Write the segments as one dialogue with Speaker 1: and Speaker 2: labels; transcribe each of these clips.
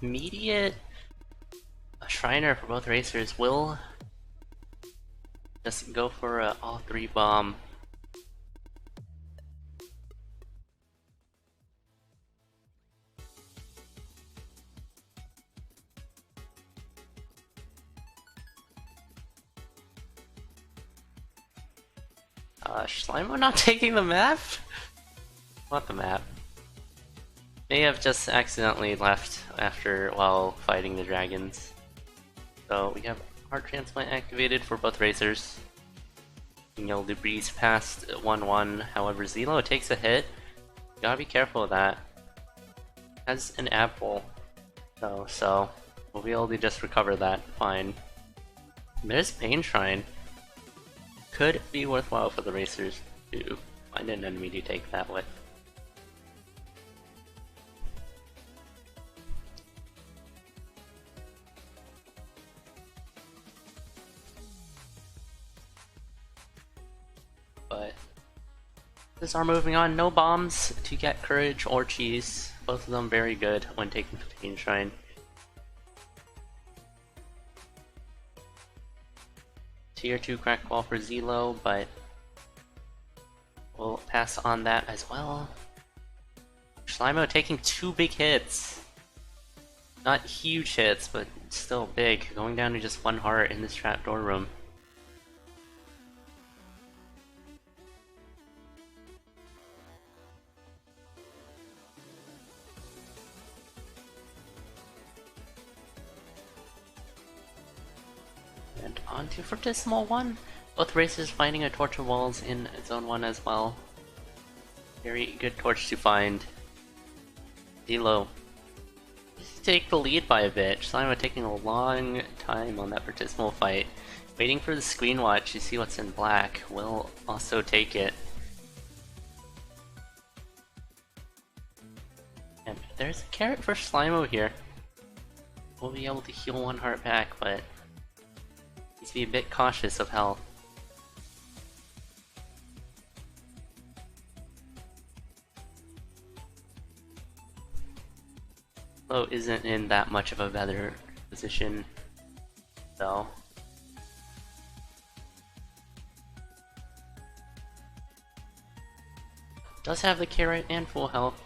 Speaker 1: immediate Shriner for both racers will just go for a all 3 bomb. Slimo not taking the map? Not the map. May have just accidentally left while fighting the dragons. So we have Heart Transplant activated for both racers. Being able to breeze past 1-1. However, ZELLLOO takes a hit. Gotta be careful of that. Has an apple though, so we'll be able to just recover that fine. There's Pain Shrine. Could be worthwhile for the racers to find an enemy to take that with. But this are moving on. No bombs to get Courage or Cheese. Both of them very good when taking the Pain Shrine. Tier 2 crack wall for ZELLLOO, but we'll pass on that as well. Slimo taking 2 big hits. Not huge hits, but still big. Going down to just 1 heart in this trapdoor room. And on to Fortissimo 1. Both races finding a torch of walls in Zone 1 as well. Very good torch to find. ZELLLOO just take the lead by a bit. Slimo taking a long time on that Fortissimo fight. Waiting for the screen watch to see what's in black. Will also take it. And there's a carrot for Slimo here. We'll be able to heal 1 heart back, but needs to be a bit cautious of health. ZELLLOO isn't in that much of a better position, though. Does have the carrot and full health.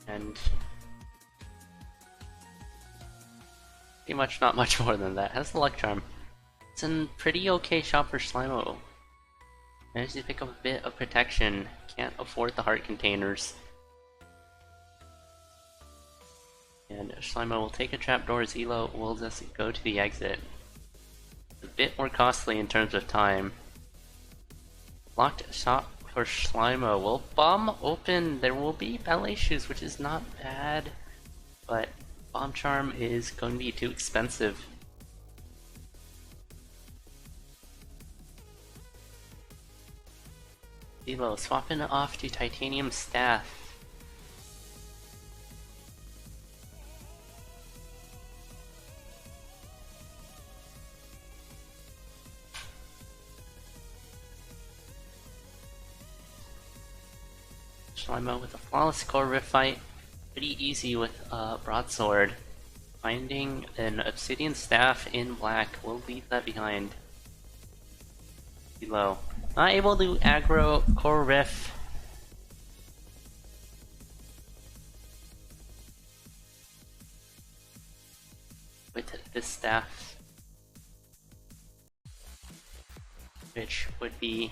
Speaker 1: And pretty much not much more than that. Has the luck charm. It's a pretty okay shot for Slimo. Managed to pick up a bit of protection. Can't afford the heart containers. And Slimo will take a trapdoor. ZELLLOO will just go to the exit. A bit more costly in terms of time. Locked shot for Slimo will bomb open. There will be ballet shoes, which is not bad, but bomb charm is going to be too expensive. ZELLLOO swapping it off to titanium staff. Slimo with a flawless core rift fight. Pretty easy with broadsword. Finding an obsidian staff in black will leave that behind. ZELLLOO not able to aggro core rift. With this staff, which would be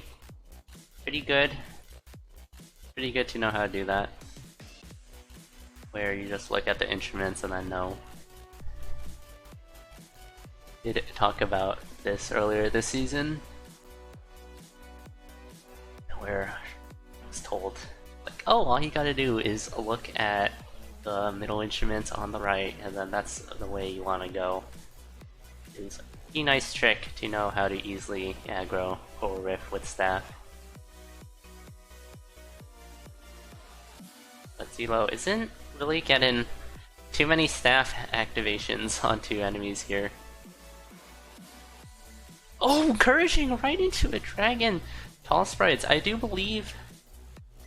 Speaker 1: pretty good. Pretty good to know how to do that. Where you just look at the instruments and then know. Did talk about this earlier this season, where I was told, like, oh, all you gotta do is look at the middle instruments on the right, and then that's the way you want to go. It's a pretty nice trick to know how to easily aggro or riff with staff. But ZELLLOO isn't really getting too many staff activations onto enemies here. Oh, encouraging right into a dragon! Tall sprites, I do believe,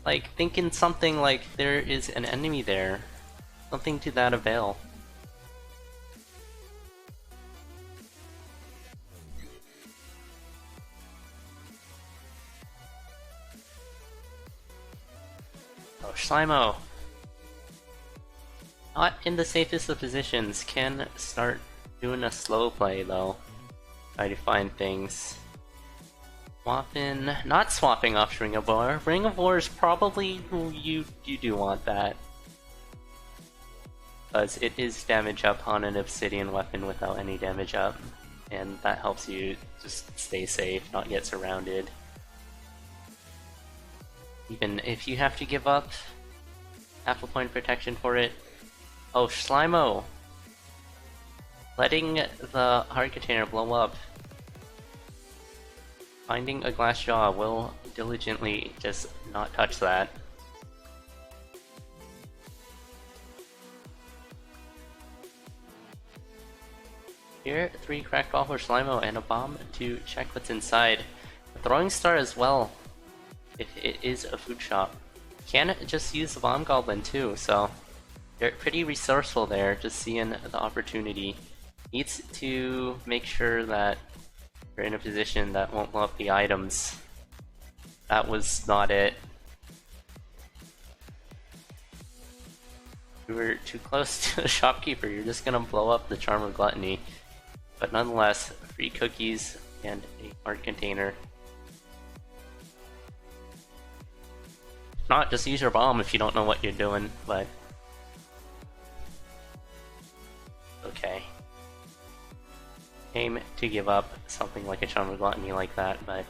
Speaker 1: like, thinking something like there is an enemy there. Something to that avail. Oh, Slimo! Not in the safest of positions, can start doing a slow play though. Try to find things. Not swapping off Ring of War. Ring of War is probably you do want that. Because it is damage up on an obsidian weapon without any damage up. And that helps you just stay safe, not get surrounded. Even if you have to give up half a point of protection for it. Oh, Slimo! Letting the heart container blow up. Finding a glass jaw will diligently just not touch that. Here, 3 cracked ball for Slimo and a bomb to check what's inside. A throwing star as well, if it is a food shop. Can just use the bomb goblin too, so they're pretty resourceful there, just seeing the opportunity. Needs to make sure that you're in a position that won't blow up the items. That was not it. You were too close to the shopkeeper, you're just gonna blow up the Charm of Gluttony. But nonetheless, free cookies and a heart container. If not, just use your bomb if you don't know what you're doing, but... okay. Aim to give up something like a Charm of Gluttony like that, but...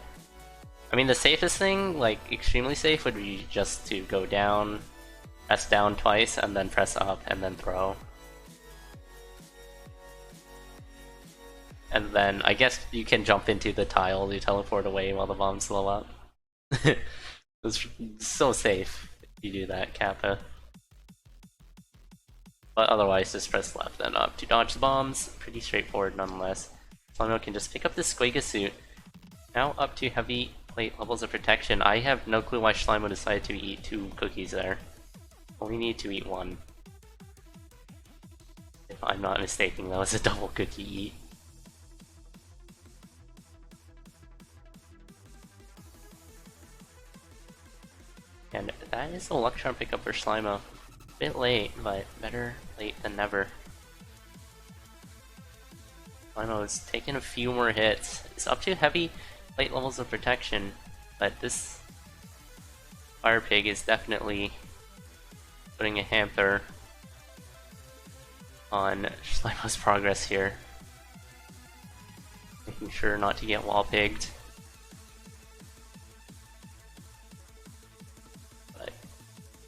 Speaker 1: I mean, the safest thing, like extremely safe, would be just to go down, press down twice, and then press up, and then throw. And then, I guess you can jump into the tile to teleport away while the bombs blow up. It's so safe if you do that, Kappa. But otherwise, just press left and up to dodge the bombs. Pretty straightforward nonetheless. Slimo can just pick up this Squega suit. Now up to heavy plate levels of protection. I have no clue why Slimo decided to eat 2 cookies there. Only need to eat 1. If I'm not mistaken, that was a double cookie eat. And that is a luck charm pickup for Slimo. A bit late, but better late than never. Slimo is taking a few more hits. It's up to heavy plate levels of protection, but this Fire Pig is definitely putting a hamper on Slimo's progress here. Making sure not to get wall pigged.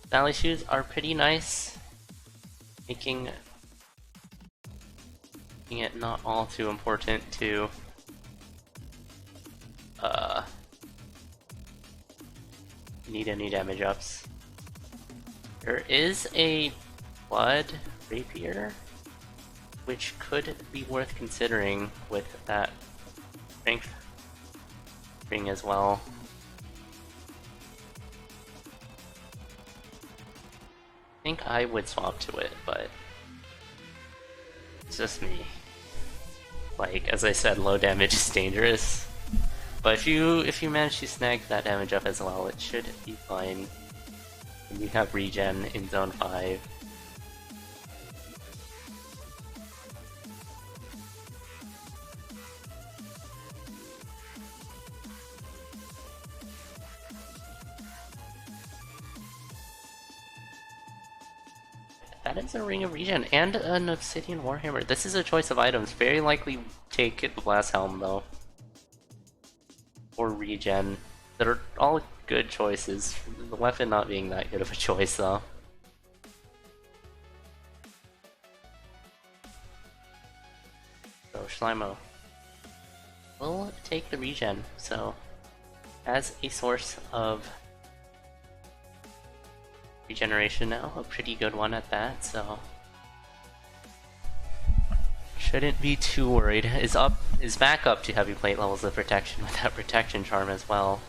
Speaker 1: Sally shoes are pretty nice, making it not all too important to need any damage ups. There is a blood rapier, which could be worth considering with that strength ring as well. I think I would swap to it, but it's just me. Like, as I said, low damage is dangerous. But if you manage to snag that damage up as well, it should be fine. And you have regen in Zone 5. That is a Ring of Regen and an Obsidian Warhammer. This is a choice of items. Very likely take the Blast Helm though. Or Regen. That are all good choices. The weapon not being that good of a choice though. So Slimo will take the Regen, so as a source of regeneration now, a pretty good one at that, so shouldn't be too worried. Is back up to heavy plate levels of protection with that protection charm as well.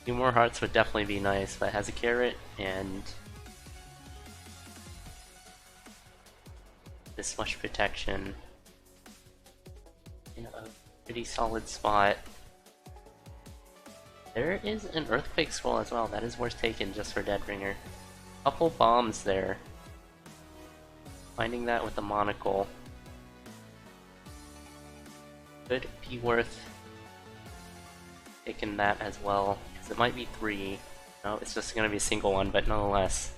Speaker 1: A few more hearts would definitely be nice, but has a carrot and this much protection in a pretty solid spot. There is an Earthquake Scroll as well, that is worth taking just for Deadringer. Couple bombs there. Finding that with the monocle could be worth taking that as well, because it might be 3. No, it's just gonna be a single one, but nonetheless.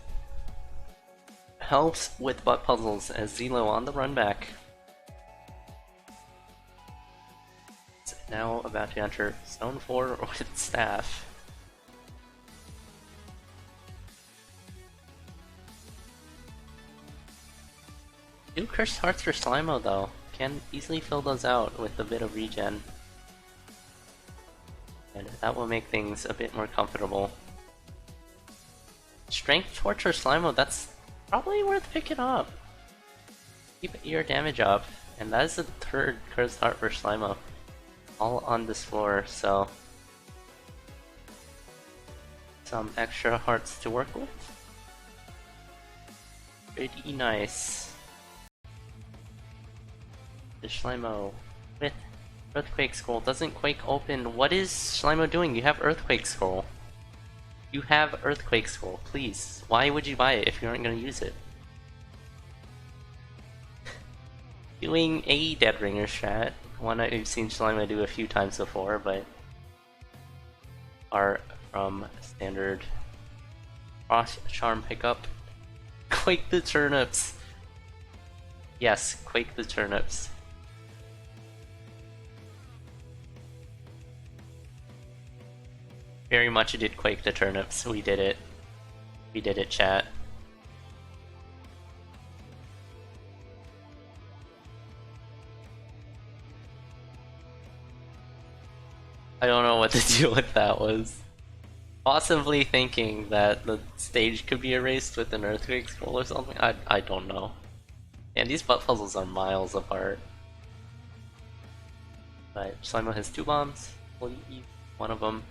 Speaker 1: Helps with butt puzzles as ZELLOOO on the run back. It's now about to enter Zone 4 with Staff. Two Cursed Hearts for Slimo though. Can easily fill those out with a bit of regen. And that will make things a bit more comfortable. Strength Torch for Slimo, that's probably worth picking up. Keep your damage up. And that is the 3rd Cursed Heart for Slimo. All on this floor, so some extra hearts to work with. Pretty nice. The Slimo with Earthquake Scroll doesn't Quake open. What is Slimo doing? You have Earthquake Scroll. You have Earthquake Scroll, please. Why would you buy it if you aren't going to use it? Doing a Deadringer strat. One I've seen Slimo do a few times before, but are from standard Cross Charm pickup. Quake the turnips! Yes, Quake the turnips. Very much did Quake the turnips. We did it. We did it, chat. I don't know what to do with that was. Possibly thinking that the stage could be erased with an Earthquake Scroll or something? I don't know. And these butt puzzles are miles apart. But Slimo has 2 bombs. We'll use one of them.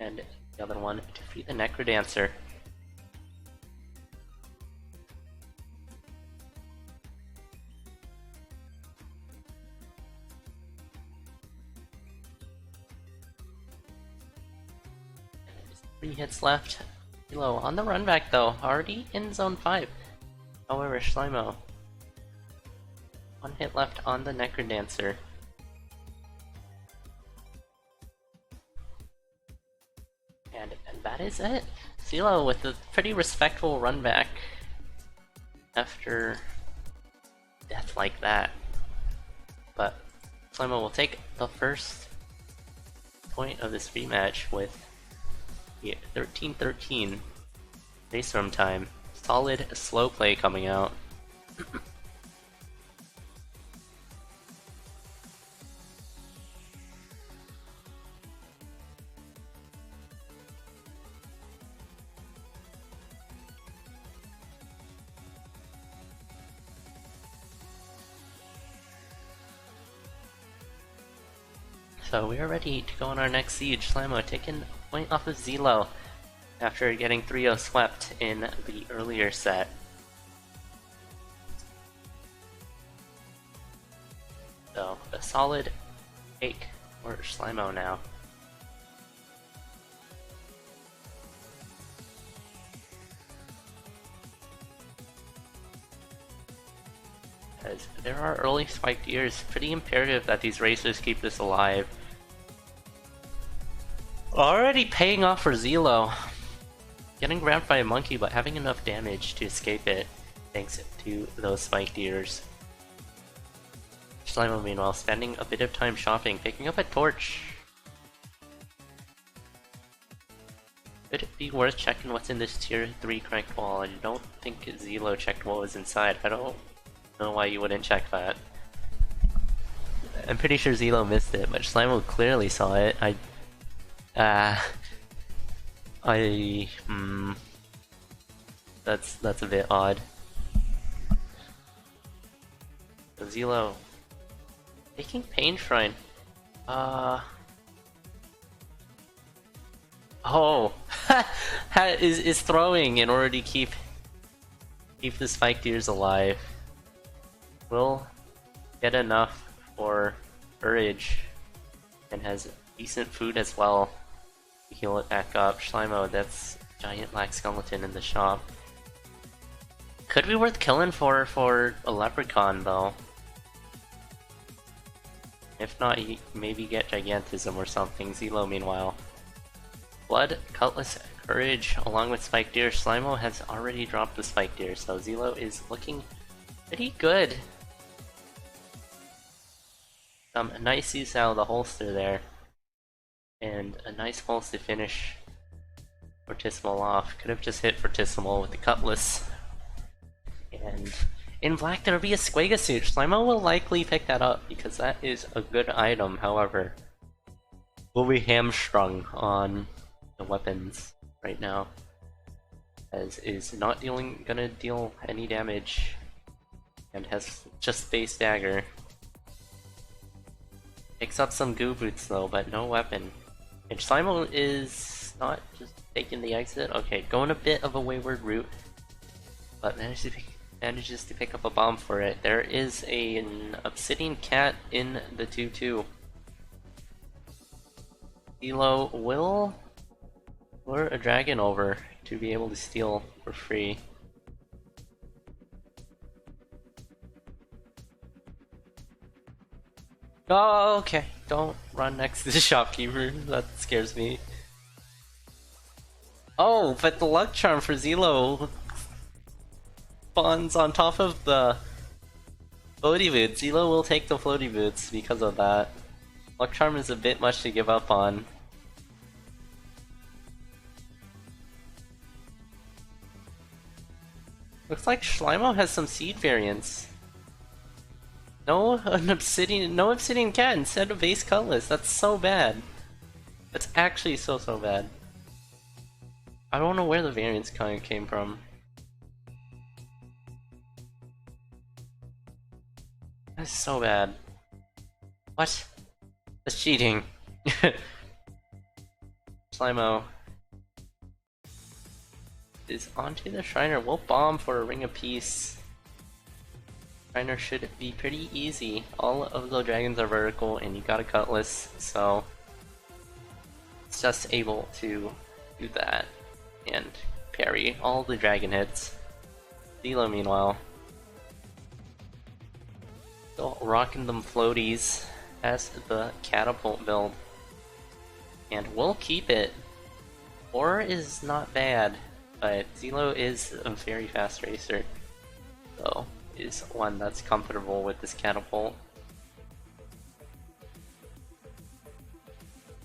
Speaker 1: And the other one to defeat the Necrodancer. There's 3 hits left. ZELLLOOO on the run back though, already in Zone 5. However, Slimo, 1 hit left on the Necrodancer. And that is it. ZELLLOOO with a pretty respectful run back after death like that. But Slimo will take the first point of this rematch with the 13-13 base room time. Solid slow play coming out. So we are ready to go on our next siege. Slimo taking a point off of ZELLLOOO after getting 3-0 swept in the earlier set. So a solid take for Slimo now. As there are early spiked ears, pretty imperative that these racers keep this alive. Already paying off for ZELLLOOO. Getting grabbed by a monkey, but having enough damage to escape it, thanks to those spiked ears. Slimo, meanwhile, spending a bit of time shopping, picking up a torch. Could it be worth checking what's in this tier 3 cracked wall? I don't think ZELLLOOO checked what was inside. I don't know why you wouldn't check that. I'm pretty sure ZELLLOOO missed it, but Slimo clearly saw it. That's a bit odd. So ZELLLOOO taking Pain Shrine. Oh, is throwing in order to keep the spike deers alive. Will get enough for courage and has decent food as well to heal it back up. Slimo, that's giant black skeleton in the shop. Could be worth killing for a leprechaun though. If not, you maybe get gigantism or something. ZELLOOO meanwhile. Blood, Cutlass, Courage, along with Spike Deer. Slimo has already dropped the Spike Deer, so ZELLLOO is looking pretty good. Some nice use out of the holster there. And a nice pulse to finish Fortissimo off. Could have just hit Fortissimo with the Cutlass. And in black there'll be a Squega suit. Slimo will likely pick that up because that is a good item, however. Will be hamstrung on the weapons right now. As is not gonna deal any damage. And has just base dagger. Picks up some goo boots though, but no weapon. And Slimo is not just taking the exit. Okay, going a bit of a wayward route. But manages to pick up a bomb for it. There is an obsidian cat in the 2-2. ZELLLOO will lure a dragon over to be able to steal for free. Oh, okay. Don't run next to the shopkeeper. That scares me. Oh, but the luck charm for ZELLLOO spawns on top of the floaty boots. ZELLLOO will take the floaty boots because of that. Luck charm is a bit much to give up on. Looks like Slimo has some seed variants. No obsidian cat instead of base Cutlass. That's so bad. That's actually so bad. I don't know where the variants kind of came from. That's so bad. What? That's cheating. Slimo is onto the Shriner. We'll bomb for a Ring of Peace. Shriner should be pretty easy. All of the dragons are vertical and you got a Cutlass, so it's just able to do that and parry all the dragon hits. ZELLLOO meanwhile still rocking them floaties as the catapult build. And we'll keep it. 4 is not bad, but ZELLLOO is a very fast racer. So is one that's comfortable with this catapult.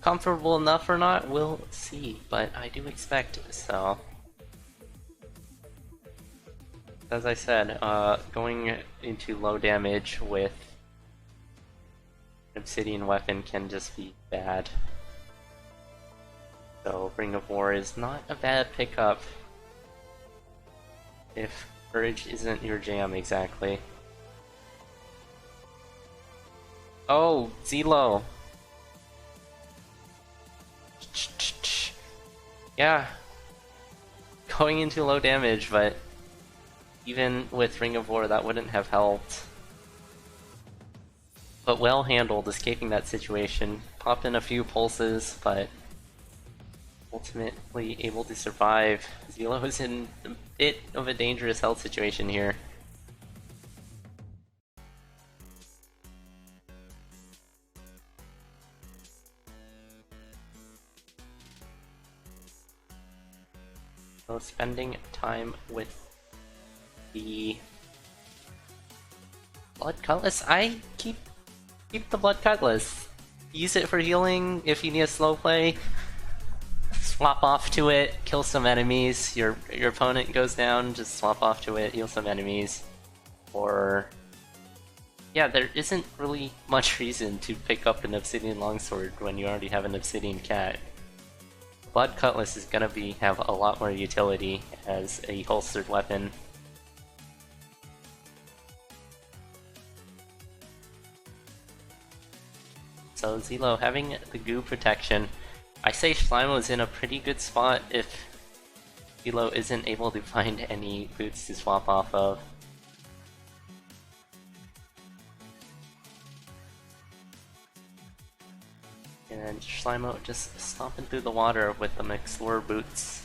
Speaker 1: Comfortable enough or not, we'll see, but I do expect so. As I said, going into low damage with an obsidian weapon can just be bad. So Ring of War is not a bad pickup if Courage isn't your jam exactly. Oh, ZELLLOO! Yeah, going into low damage, but even with Ring of War that wouldn't have helped. But well handled, escaping that situation. Popped in a few pulses, but ultimately able to survive. ZELLLOO is in a bit of a dangerous health situation here. So spending time with the Blood Cutlass. I keep the Blood Cutlass. Use it for healing if you need a slow play. Swap off to it, kill some enemies. Your opponent goes down, just swap off to it, heal some enemies. Or yeah, there isn't really much reason to pick up an Obsidian Longsword when you already have an Obsidian Cat. Blood Cutlass is gonna have a lot more utility as a holstered weapon. So ZELLLOO having the goo protection. I say Slimo is in a pretty good spot if ZELLOOO isn't able to find any boots to swap off of. And Slimo just stomping through the water with the Explorer boots.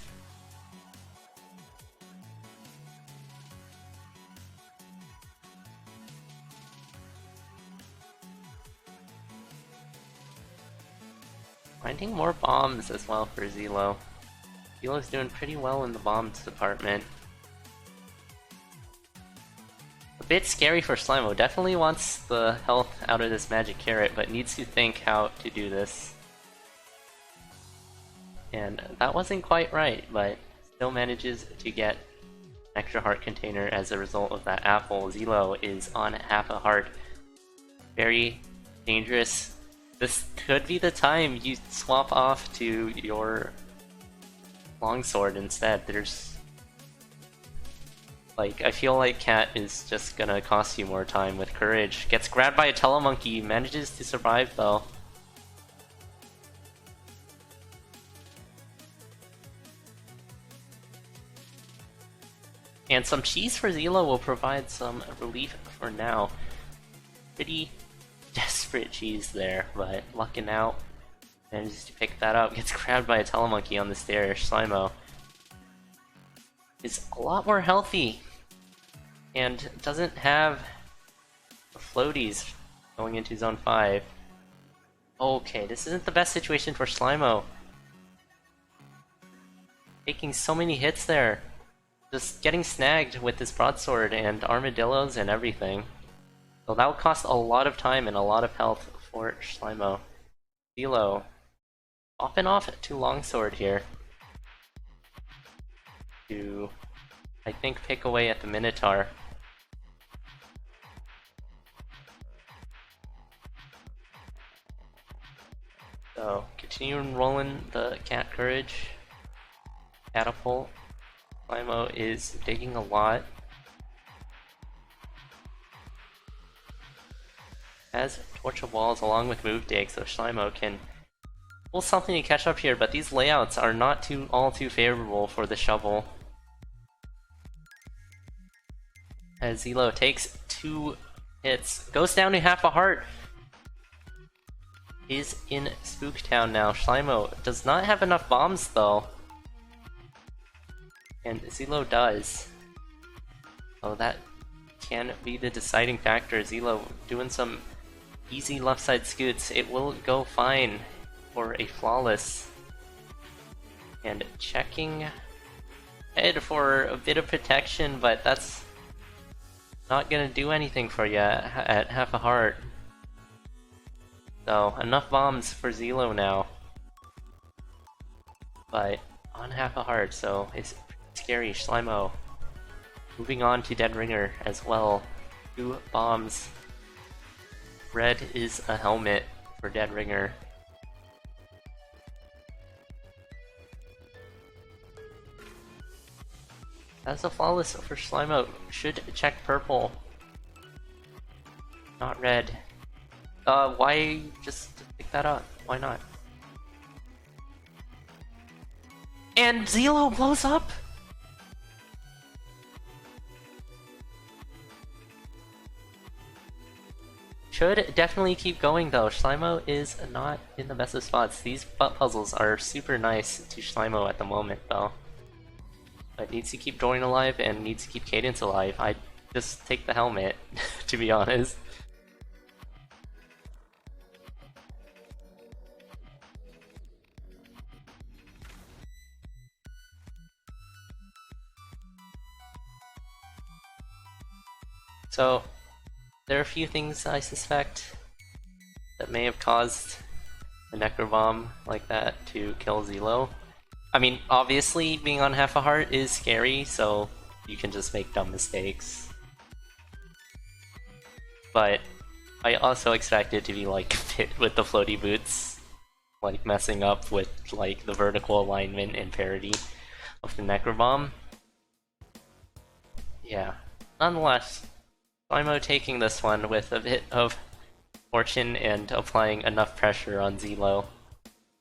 Speaker 1: Finding more bombs as well for ZELLOOO. ZELLOOO's doing pretty well in the bombs department. A bit scary for Slimo. Definitely wants the health out of this magic carrot, but needs to think how to do this. And that wasn't quite right, but still manages to get an extra heart container as a result of that apple. ZELLOOO is on half a heart. Very dangerous. This could be the time you swap off to your longsword instead. There's... like, I feel like Cat is just gonna cost you more time with courage. Gets grabbed by a telemonkey, manages to survive though. And some cheese for ZELLOOO will provide some relief for now. Pretty desperate cheese there, but lucking out. Manages to pick that up, gets grabbed by a telemonkey on the stairs. Slimo is a lot more healthy and doesn't have the floaties going into Zone 5. Okay, this isn't the best situation for Slimo. Taking so many hits there. Just getting snagged with this broadsword and armadillos and everything. So that will cost a lot of time and a lot of health for Slimo. ZELLOOO off and off to longsword here. To, I think, pick away at the Minotaur. So, continuing rolling the cat courage. Catapult. Slimo is digging a lot. Has Torch of Walls along with Move Dig, so Slimo can pull something to catch up here, but these layouts are not all too favorable for the shovel. As ZELLOOO takes 2 hits, goes down to half a heart. Is in Spooktown now. Slimo does not have enough bombs though. And ZELLOOO does. Oh, that can be the deciding factor. ZELLOOO doing some easy left side scoots. It will go fine for a flawless. And checking head for a bit of protection, but that's not gonna do anything for you at half a heart. So, enough bombs for ZELLOOO now. But on half a heart, so it's scary. Slimo moving on to Dead Ringer as well. 2 bombs. Red is a helmet for Dead Ringer. That's a flawless for Slimo. Should check purple. Not red. Why just pick that up? Why not? And ZELLOOO blows up! Should definitely keep going though. Slimo is not in the best of spots. These butt puzzles are super nice to Slimo at the moment though. But needs to keep Dorian alive and needs to keep Cadence alive. I'd just take the helmet, to be honest. So, there are a few things I suspect that may have caused a Necrobomb like that to kill ZELLOOO. I mean, obviously being on half a heart is scary, so you can just make dumb mistakes. But I also expect it to be like fit with the floaty boots, like messing up with like the vertical alignment and parity of the Necrobomb. Yeah, nonetheless, Slimo taking this one with a bit of fortune and applying enough pressure on ZELLOOO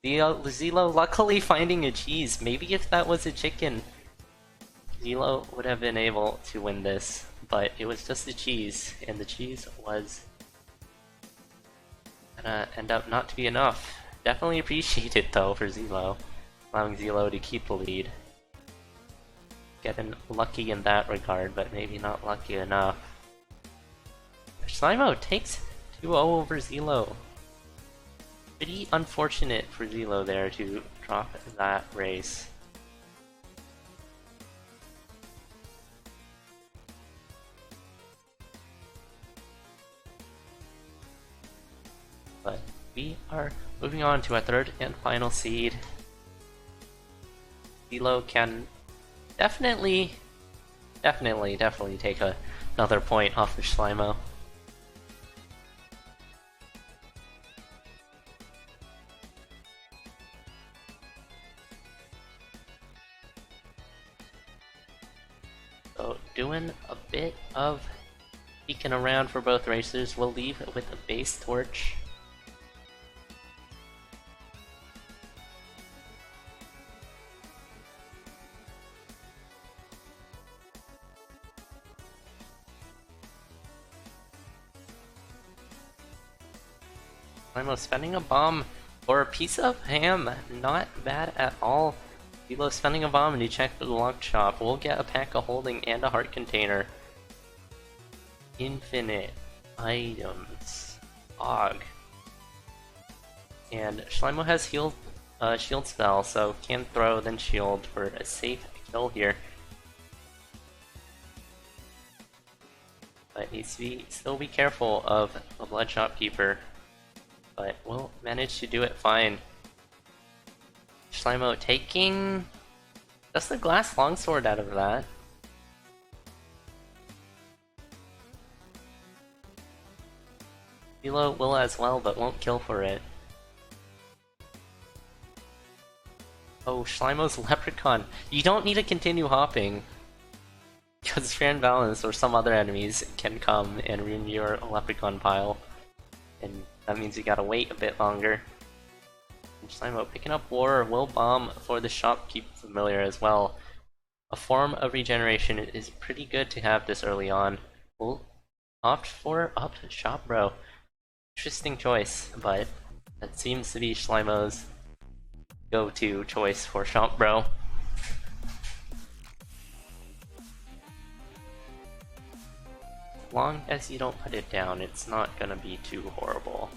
Speaker 1: Zillow luckily finding a cheese. Maybe if that was a chicken, Zillow would have been able to win this. But it was just a cheese, and the cheese was gonna end up not to be enough. Definitely appreciate it though for Zillow, allowing Zillow to keep the lead. Getting lucky in that regard, but maybe not lucky enough. Slimo takes 2-0 over Zillow. Pretty unfortunate for Zillow there to drop that race. But we are moving on to our third and final seed. Zillow can definitely take another point off of Slimo. So doing a bit of peeking around for both racers. We'll leave with a base torch. Slimo spending a bomb for a piece of ham. Not bad at all. Zillow spending a bomb and you check for the lock shop. We'll get a pack of holding and a heart container. Infinite items. Og. And Slimo has shield spell, so can throw then shield for a safe kill here. But needs to still be careful of the blood shopkeeper. But we'll manage to do it fine. Slimo taking just a glass longsword out of that. Zillow will as well, but won't kill for it. Oh, Slimo's Leprechaun. You don't need to continue hopping, because Fair Balance or some other enemies can come and ruin your Leprechaun pile. And that means you gotta wait a bit longer. Slimo picking up War will bomb for the shopkeep familiar as well. A form of regeneration is pretty good to have this early on. We'll opt for up shop bro. Interesting choice, but that seems to be Slimo's go-to choice for shop bro. As long as you don't put it down, it's not gonna be too horrible.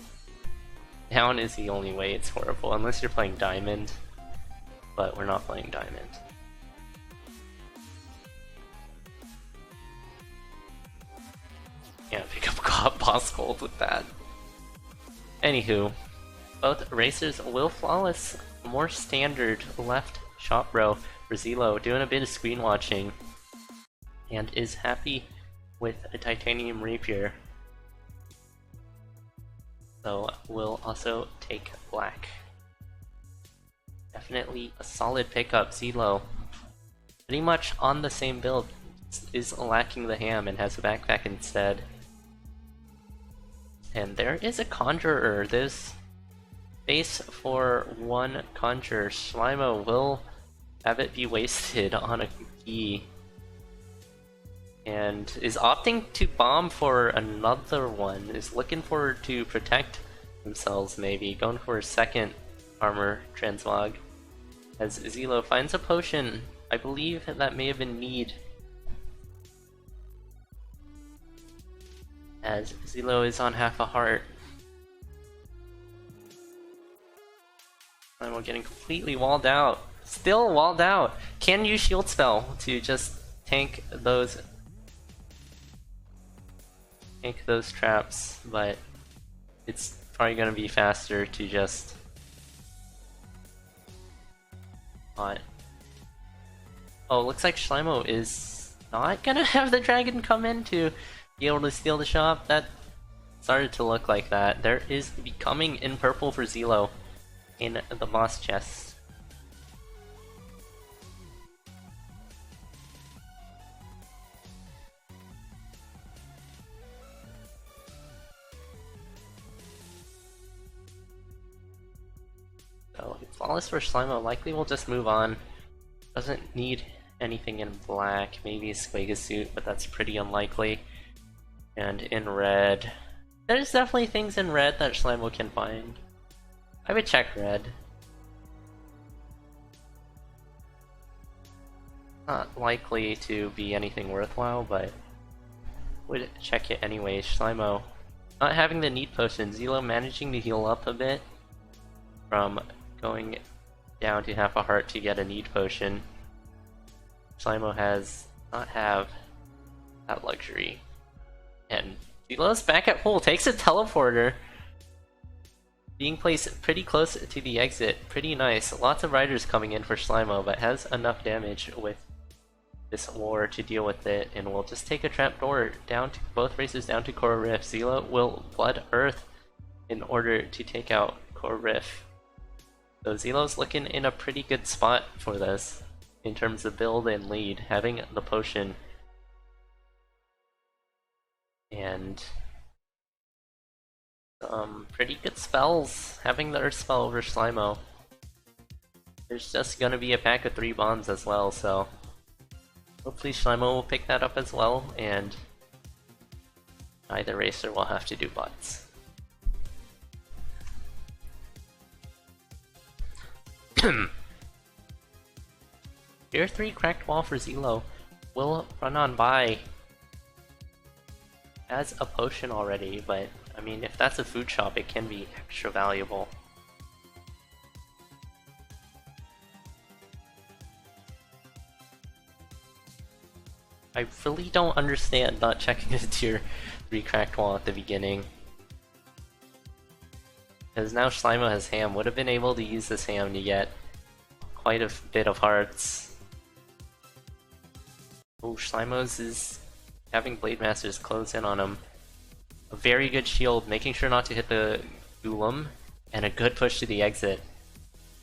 Speaker 1: Down is the only way it's horrible, unless you're playing Diamond, but we're not playing Diamond. Can't pick up boss gold with that. Anywho, both racers will flawless. More standard left shop bro for Zillow, doing a bit of screen watching, and is happy with a titanium rapier. So we'll also take black. Definitely a solid pickup. Zillow, pretty much on the same build, is lacking the ham and has a backpack instead. And there is a conjurer. There's space for one conjurer. Slimo will have it be wasted on a key. And is opting to bomb for another one, is looking for to protect themselves maybe, going for a second armor transmog. As Zillow finds a potion, I believe that may have been need. As Zillow is on half a heart. And we're getting completely walled out. Still walled out! Can use shield spell to just tank those traps, but it's probably gonna be faster to just not. Oh, looks like Slimo is not gonna have the dragon come in to be able to steal the shop. That started to look like that. There is becoming in purple for Zillow in the boss chest. So flawless for Slimo. Likely will just move on. Doesn't need anything in black. Maybe a Squaga suit, but that's pretty unlikely. And in red, there's definitely things in red that Slimo can find. I would check red. Not likely to be anything worthwhile, but would check it anyway. Slimo not having the need potion. ZELLOOO managing to heal up a bit from going down to half a heart to get a need potion. Slimo has not have that luxury. And ZELLOOO's back at full, takes a teleporter. Being placed pretty close to the exit, pretty nice. Lots of riders coming in for Slimo, but has enough damage with this war to deal with it, and we'll just take a trapdoor down to both races down to Core Rift. ZELLOOO will Blood Earth in order to take out Core Rift. So ZELLOOO's looking in a pretty good spot for this in terms of build and lead, having the potion and pretty good spells, having the Earth spell over Slimo. There's just gonna be a pack of 3 bombs as well, so hopefully Slimo will pick that up as well, and either racer will have to do butts. Tier 3 cracked wall for ZELLOOO. Will run on by. Has a potion already, but I mean, if that's a food shop, it can be extra valuable. I really don't understand not checking the tier 3 cracked wall at the beginning. Because now Slimo has ham, would have been able to use this ham to get quite a bit of hearts. Oh, Slimo's is having Blade Masters close in on him. A very good shield, making sure not to hit the Golem, and a good push to the exit.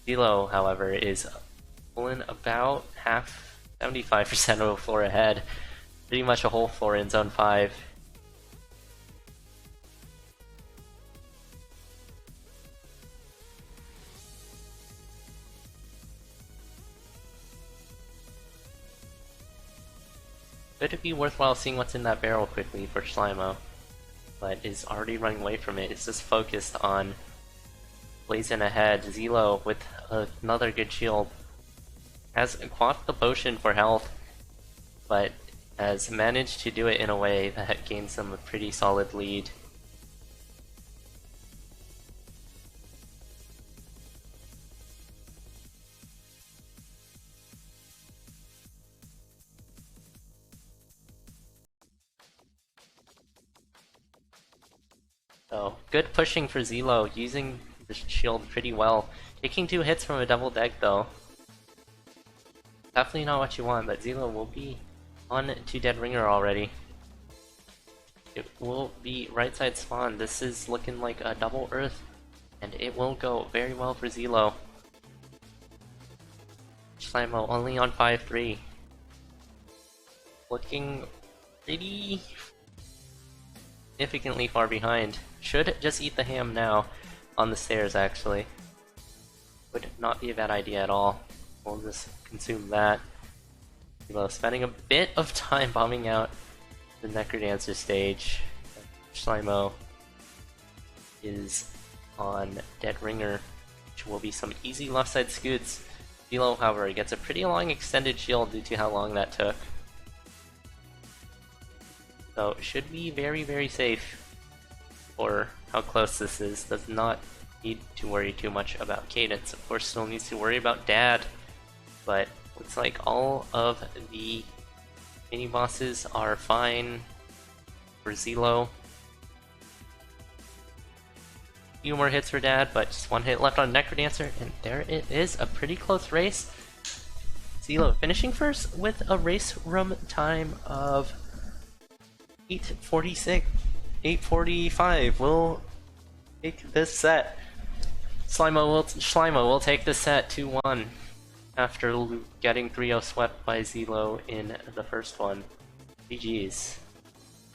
Speaker 1: ZELLOOO, however, is pulling about half, 75% of a floor ahead. Pretty much a whole floor in Zone 5. Could it be worthwhile seeing what's in that barrel quickly for Slimo, but is already running away from it. It's just focused on blazing ahead. ZELLOOO with another good shield has quaffed the potion for health, but has managed to do it in a way that gains them a pretty solid lead. So, good pushing for ZELLOOO, using the shield pretty well. Taking 2 hits from a double deck though. Definitely not what you want, but ZELLOOO will be on to Dead Ringer already. It will be right side spawn. This is looking like a double Earth, and it will go very well for ZELLOOO. Slimo only on 5-3. Looking pretty significantly far behind. Should just eat the ham now on the stairs, actually. Would not be a bad idea at all. We'll just consume that. ZELLOOO spending a bit of time bombing out the Necrodancer stage. Slimo is on Dead Ringer, which will be some easy left side scoots. ZELLOOO, however, gets a pretty long extended shield due to how long that took. So should be very, very safe for how close this is. Does not need to worry too much about Cadence. Of course, still needs to worry about Dad, but looks like all of the mini bosses are fine for ZELLOOO. Few more hits for Dad, but just 1 hit left on Necrodancer, and there it is. A pretty close race. ZELLOOO finishing first with a race room time of 8:46, 8:45. We'll take this set. Slimo will take this set 2-1 after getting 3-0 swept by ZELLOOO in the first one. GG's.